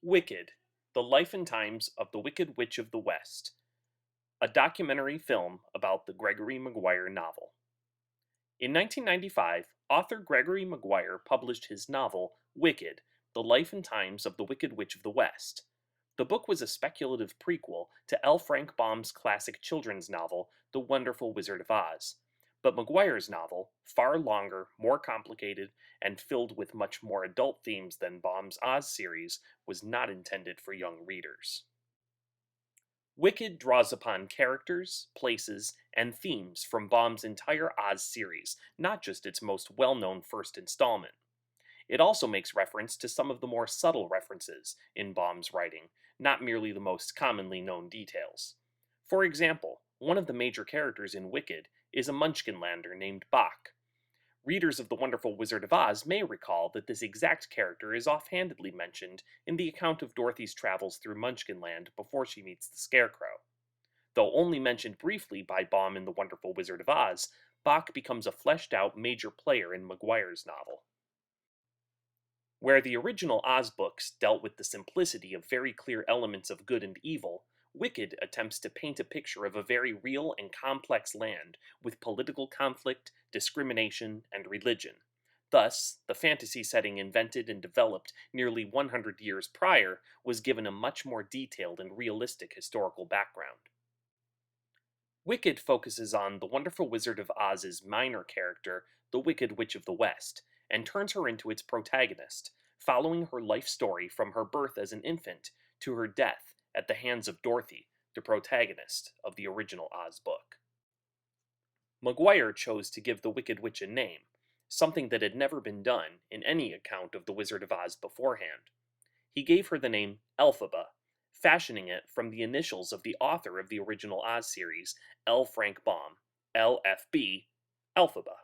Wicked, The Life and Times of the Wicked Witch of the West, a documentary film about the Gregory Maguire novel. In 1995, author Gregory Maguire published his novel, Wicked, The Life and Times of the Wicked Witch of the West. The book was a speculative prequel to L. Frank Baum's classic children's novel, The Wonderful Wizard of Oz. But Maguire's novel, far longer, more complicated, and filled with much more adult themes than Baum's Oz series, was not intended for young readers. Wicked draws upon characters, places, and themes from Baum's entire Oz series, not just its most well-known first installment. It also makes reference to some of the more subtle references in Baum's writing, not merely the most commonly known details. For example, one of the major characters in Wicked is a Munchkinlander named Boq. Readers of The Wonderful Wizard of Oz may recall that this exact character is offhandedly mentioned in the account of Dorothy's travels through Munchkinland before she meets the Scarecrow. Though only mentioned briefly by Baum in The Wonderful Wizard of Oz, Boq becomes a fleshed-out major player in Maguire's novel. Where the original Oz books dealt with the simplicity of very clear elements of good and evil, Wicked attempts to paint a picture of a very real and complex land with political conflict, discrimination, and religion. Thus, the fantasy setting invented and developed nearly 100 years prior was given a much more detailed and realistic historical background. Wicked focuses on the Wonderful Wizard of Oz's minor character, the Wicked Witch of the West, and turns her into its protagonist, following her life story from her birth as an infant to her death at the hands of Dorothy, the protagonist of the original Oz book. Maguire chose to give the Wicked Witch a name, something that had never been done in any account of the Wizard of Oz beforehand. He gave her the name Elphaba, fashioning it from the initials of the author of the original Oz series, L. Frank Baum, LFB, Elphaba.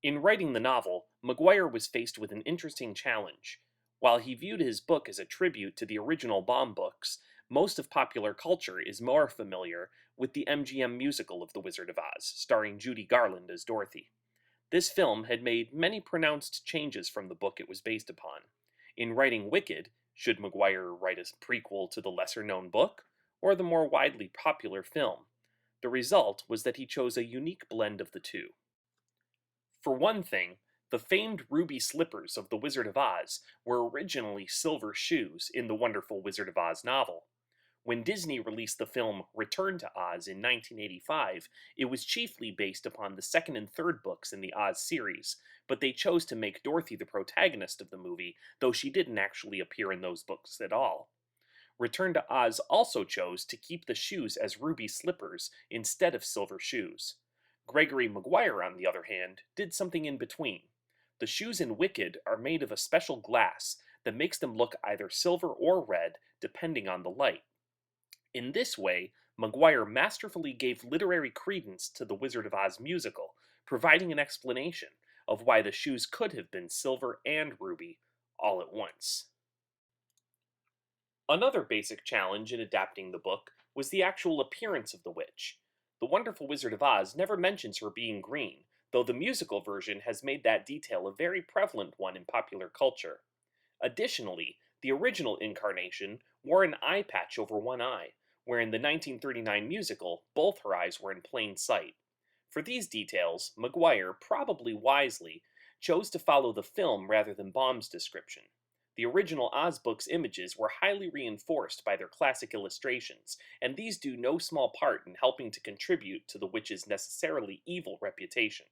In writing the novel, Maguire was faced with an interesting challenge. While he viewed his book as a tribute to the original Baum books, most of popular culture is more familiar with the MGM musical of The Wizard of Oz, starring Judy Garland as Dorothy. This film had made many pronounced changes from the book it was based upon. In writing Wicked, should Maguire write a prequel to the lesser-known book, or the more widely popular film? The result was that he chose a unique blend of the two. For one thing, the famed ruby slippers of the Wizard of Oz were originally silver shoes in the Wonderful Wizard of Oz novel. When Disney released the film Return to Oz in 1985, it was chiefly based upon the second and third books in the Oz series, but they chose to make Dorothy the protagonist of the movie, though she didn't actually appear in those books at all. Return to Oz also chose to keep the shoes as ruby slippers instead of silver shoes. Gregory Maguire, on the other hand, did something in between. The shoes in Wicked are made of a special glass that makes them look either silver or red, depending on the light. In this way, Maguire masterfully gave literary credence to the Wizard of Oz musical, providing an explanation of why the shoes could have been silver and ruby all at once. Another basic challenge in adapting the book was the actual appearance of the witch. The Wonderful Wizard of Oz never mentions her being green, though the musical version has made that detail a very prevalent one in popular culture. Additionally, the original incarnation wore an eye patch over one eye, where in the 1939 musical, both her eyes were in plain sight. For these details, Maguire, probably wisely, chose to follow the film rather than Baum's description. The original Oz books' images were highly reinforced by their classic illustrations, and these do no small part in helping to contribute to the witch's necessarily evil reputation.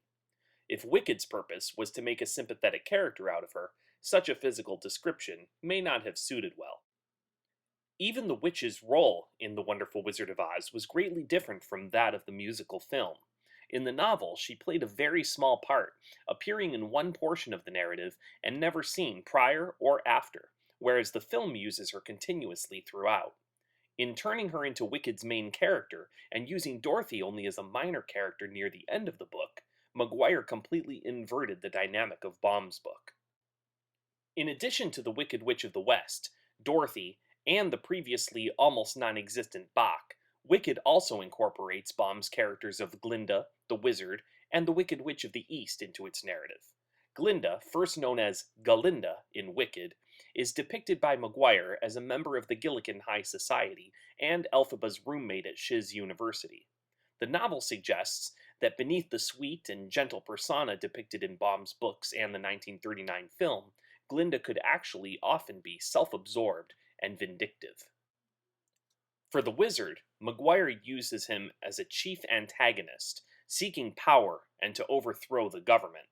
If Wicked's purpose was to make a sympathetic character out of her, such a physical description may not have suited well. Even the witch's role in The Wonderful Wizard of Oz was greatly different from that of the musical film. In the novel, she played a very small part, appearing in one portion of the narrative and never seen prior or after, whereas the film uses her continuously throughout. In turning her into Wicked's main character and using Dorothy only as a minor character near the end of the book, Maguire completely inverted the dynamic of Baum's book. In addition to the Wicked Witch of the West, Dorothy, and the previously almost non-existent Boq, Wicked also incorporates Baum's characters of Glinda, the Wizard, and the Wicked Witch of the East into its narrative. Glinda, first known as Galinda in Wicked, is depicted by Maguire as a member of the Gillikin High Society and Elphaba's roommate at Shiz University. The novel suggests that beneath the sweet and gentle persona depicted in Baum's books and the 1939 film, Glinda could actually often be self-absorbed and vindictive. For the wizard, Maguire uses him as a chief antagonist, seeking power and to overthrow the government.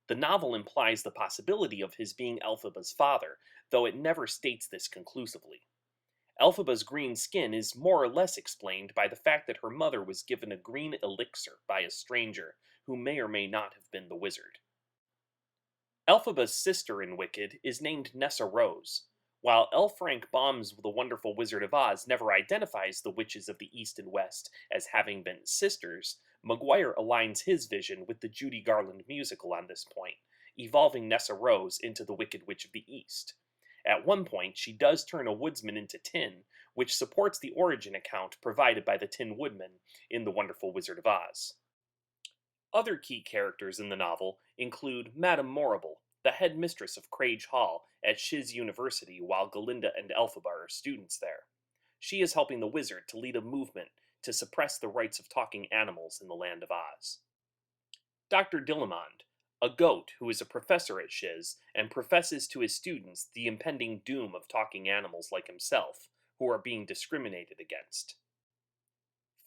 The novel implies the possibility of his being Elphaba's father, though it never states this conclusively. Elphaba's green skin is more or less explained by the fact that her mother was given a green elixir by a stranger who may or may not have been the wizard. Elphaba's sister in Wicked is named Nessarose. While L. Frank Baum's The Wonderful Wizard of Oz never identifies the witches of the East and West as having been sisters, Maguire aligns his vision with the Judy Garland musical on this point, evolving Nessarose into the Wicked Witch of the East. At one point, she does turn a woodsman into tin, which supports the origin account provided by the Tin Woodman in The Wonderful Wizard of Oz. Other key characters in the novel include Madame Morrible, the head mistress of Crage Hall at Shiz University while Galinda and Elphaba are students there. She is helping the wizard to lead a movement to suppress the rights of talking animals in the Land of Oz. Dr. Dillamond, a goat who is a professor at Shiz and professes to his students the impending doom of talking animals like himself, who are being discriminated against.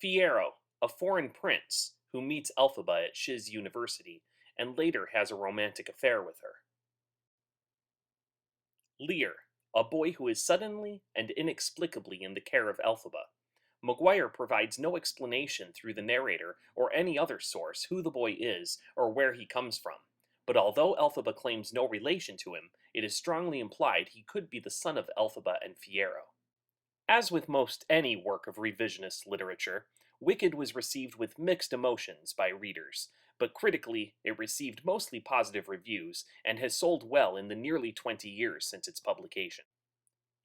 Fiyero, a foreign prince who meets Elphaba at Shiz University and later has a romantic affair with her. Lear, a boy who is suddenly and inexplicably in the care of Elphaba. Maguire provides no explanation through the narrator or any other source who the boy is or where he comes from, but although Elphaba claims no relation to him, it is strongly implied he could be the son of Elphaba and Fiyero. As with most any work of revisionist literature, Wicked was received with mixed emotions by readers, but critically it received mostly positive reviews and has sold well in the nearly 20 years since its publication.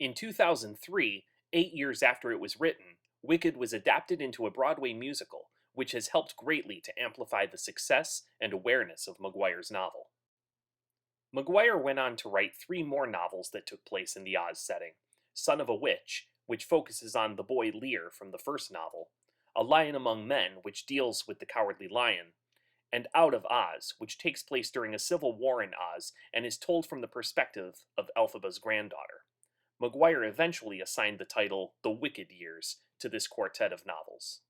In 2003, 8 years after it was written, Wicked was adapted into a Broadway musical, which has helped greatly to amplify the success and awareness of Maguire's novel. Maguire went on to write 3 more novels that took place in the Oz setting: Son of a Witch, which focuses on the boy Lear from the first novel, A Lion Among Men, which deals with the Cowardly Lion, and Out of Oz, which takes place during a civil war in Oz and is told from the perspective of Elphaba's granddaughter. Maguire eventually assigned the title The Wicked Years to this quartet of novels.